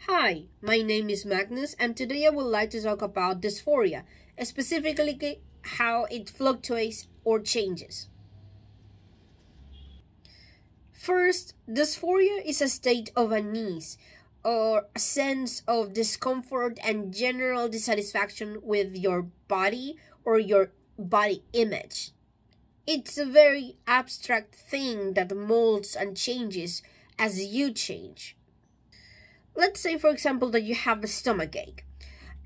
Hi, my name is Magnus, and today I would like to talk about dysphoria, specifically how it fluctuates or changes. First, dysphoria is a state of unease or a sense of discomfort and general dissatisfaction with your body or your body image. It's a very abstract thing that molds and changes as you change. Let's say, for example, that you have a stomach ache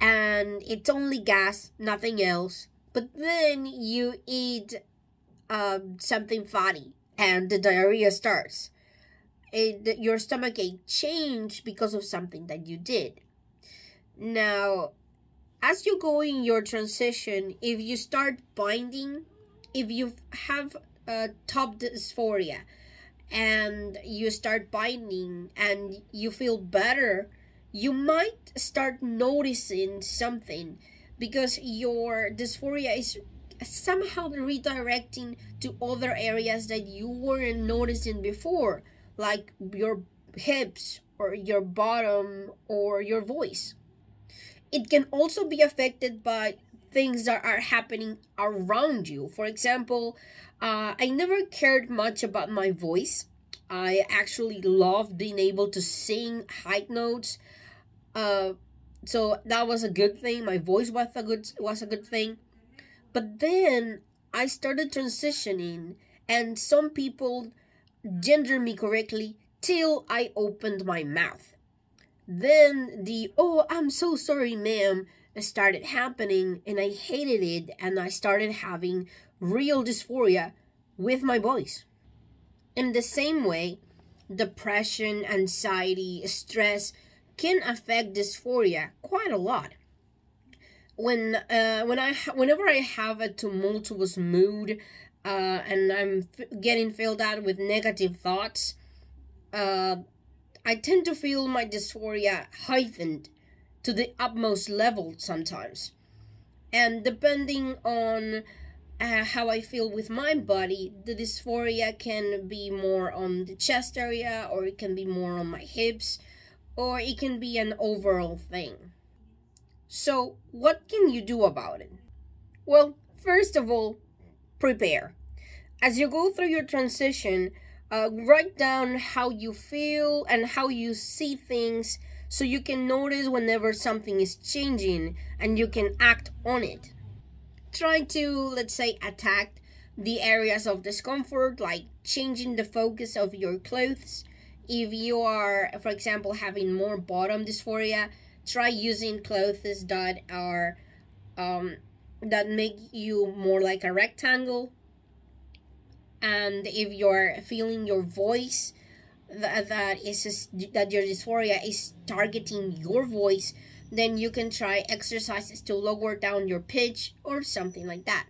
and it's only gas, nothing else, but then you eat something fatty and the diarrhea starts. Your stomach ache changed because of something that you did. Now, as you go in your transition, if you start binding, if you have top dysphoria, and you start binding and you feel better, you might start noticing something because your dysphoria is somehow redirecting to other areas that you weren't noticing before, like your hips or your bottom or your voice. It can also be affected by things that are happening around you. For example, I never cared much about my voice. I actually loved being able to sing high notes. So that was a good thing. My voice was a good thing. But then I started transitioning, and some people gendered me correctly till I opened my mouth. Then "oh, I'm so sorry, ma'am," started happening, and I hated it, and I started having real dysphoria with my voice. In the same way, depression, anxiety, stress can affect dysphoria quite a lot. Whenever I have a tumultuous mood and I'm getting filled out with negative thoughts, I tend to feel my dysphoria heightened to the utmost level sometimes. And depending on how I feel with my body, the dysphoria can be more on the chest area, or it can be more on my hips, or it can be an overall thing. So, what can you do about it? Well, first of all, prepare. As you go through your transition, write down how you feel and how you see things so you can notice whenever something is changing and you can act on it. Try to, let's say, attack the areas of discomfort, like changing the focus of your clothes. If you are, for example, having more bottom dysphoria, try using clothes that are that make you more like a rectangle. And if you're feeling your voice that your dysphoria is targeting your voice, then you can try exercises to lower down your pitch or something like that.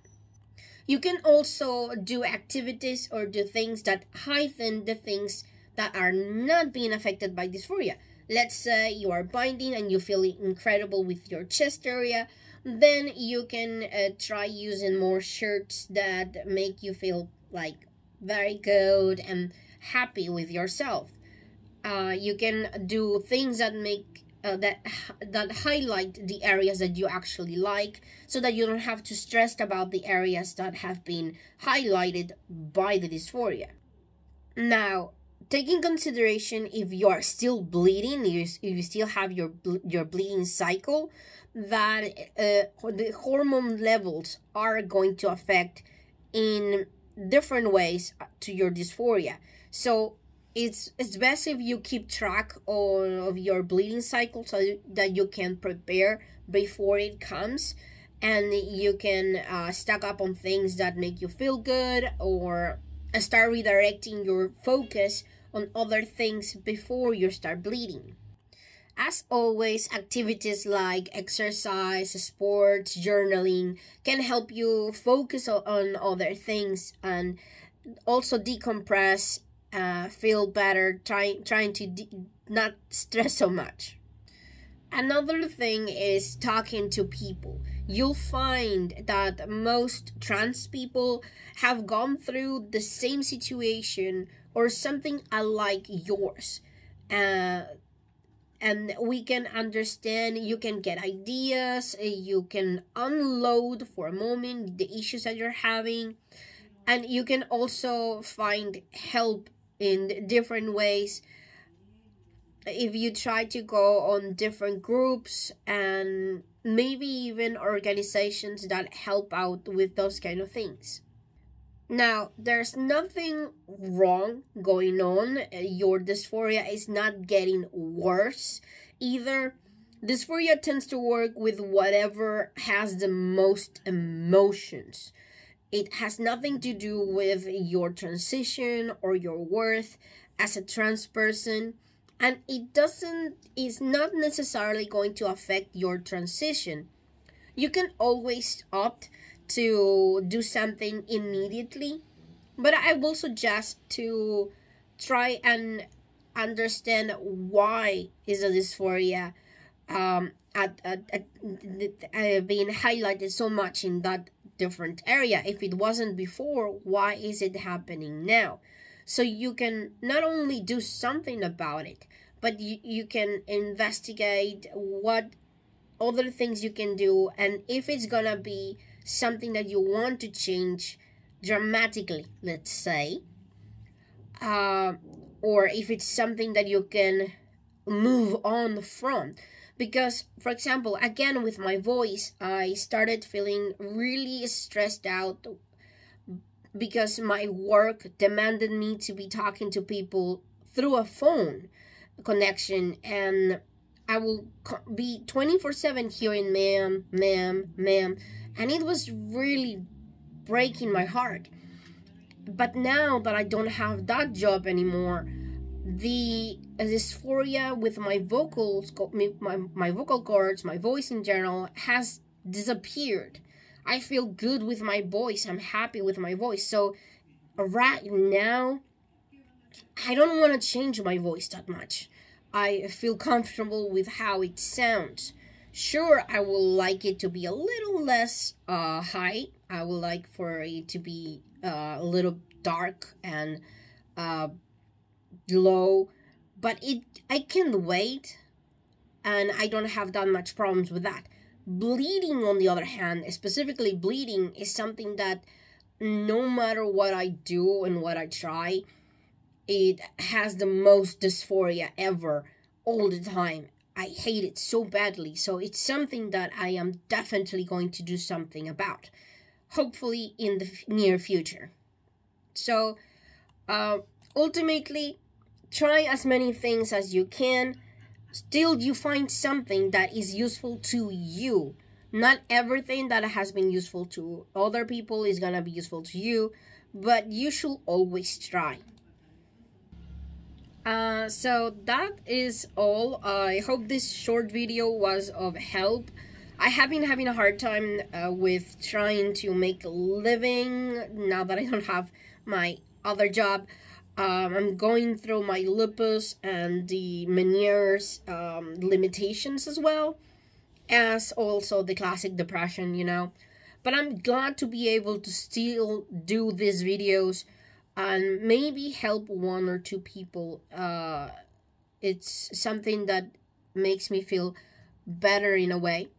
You can also do activities or do things that heighten the things that are not being affected by dysphoria. Let's say you are binding and you feel incredible with your chest area, then you can try using more shirts that make you feel like very good and happy with yourself. You can do things that make that highlight the areas that you actually like, so that you don't have to stress about the areas that have been highlighted by the dysphoria. Now, take in consideration if you are still bleeding, if you still have your bleeding cycle, that the hormone levels are going to affect in different ways to your dysphoria. So it's best if you keep track of your bleeding cycle so that you can prepare before it comes, and you can stock up on things that make you feel good, or start redirecting your focus on other things before you start bleeding. As always, activities like exercise, sports, journaling can help you focus on other things and also decompress, feel better, trying to not stress so much. Another thing is talking to people. You'll find that most trans people have gone through the same situation or something alike yours. and we can understand, you can get ideas, you can unload for a moment the issues that you're having, and you can also find help in different ways if you try to go on different groups and maybe even organizations that help out with those kind of things. Now, there's nothing wrong going on. Your dysphoria is not getting worse either. Dysphoria tends to work with whatever has the most emotions. It has nothing to do with your transition or your worth as a trans person. And it's not necessarily going to affect your transition. You can always opt to do something immediately, but I will suggest to try and understand why is a dysphoria being highlighted so much in that different area. If it wasn't before, why is it happening now? So you can not only do something about it, but you can investigate what other things you can do, and if it's gonna be something that you want to change dramatically, let's say, or if it's something that you can move on from. Because, for example, again with my voice, I started feeling really stressed out because my work demanded me to be talking to people through a phone connection, and I will be 24/7 hearing ma'am, ma'am, ma'am, and it was really breaking my heart. But now that I don't have that job anymore, the dysphoria with my vocals, my vocal cords, my voice in general has disappeared. I feel good with my voice. I'm happy with my voice. So right now, I don't want to change my voice that much. I feel comfortable with how it sounds. Sure, I would like it to be a little less high. I would like for it to be a little dark and low, but I can wait, and I don't have that much problems with that. Bleeding, on the other hand, specifically bleeding, is something that no matter what I do and what I try, it has the most dysphoria ever, all the time. I hate it so badly, so it's something that I am definitely going to do something about, hopefully in the near future. So, ultimately, try as many things as you can. Still, you find something that is useful to you. Not everything that has been useful to other people is gonna be useful to you, but you should always try. So that is all. I hope this short video was of help. I have been having a hard time with trying to make a living now that I don't have my other job. I'm going through my lupus and the Meniere's limitations as well, as also the classic depression, you know. But I'm glad to be able to still do these videos and maybe help one or two people. It's something that makes me feel better in a way.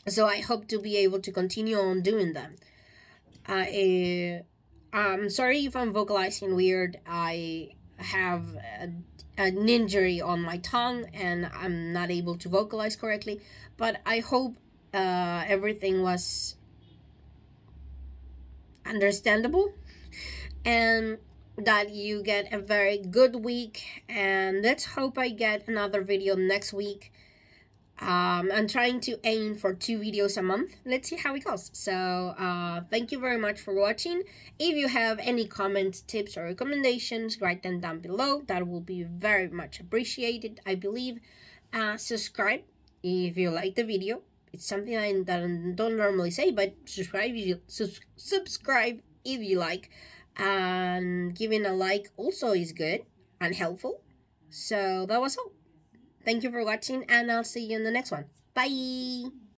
So I hope to be able to continue on doing them. I'm sorry if I'm vocalizing weird. I have an injury on my tongue and I'm not able to vocalize correctly. But I hope everything was understandable and that you get a very good week. And let's hope I get another video next week. I'm trying to aim for 2 videos a month. Let's see how it goes. So thank you very much for watching. If you have any comments, tips, or recommendations, write them down below. That will be very much appreciated, I believe. Subscribe if you like the video. It's something that I don't normally say, but subscribe if you like. And giving a like also is good and helpful. So that was all. Thank you for watching, and I'll see you in the next one. Bye!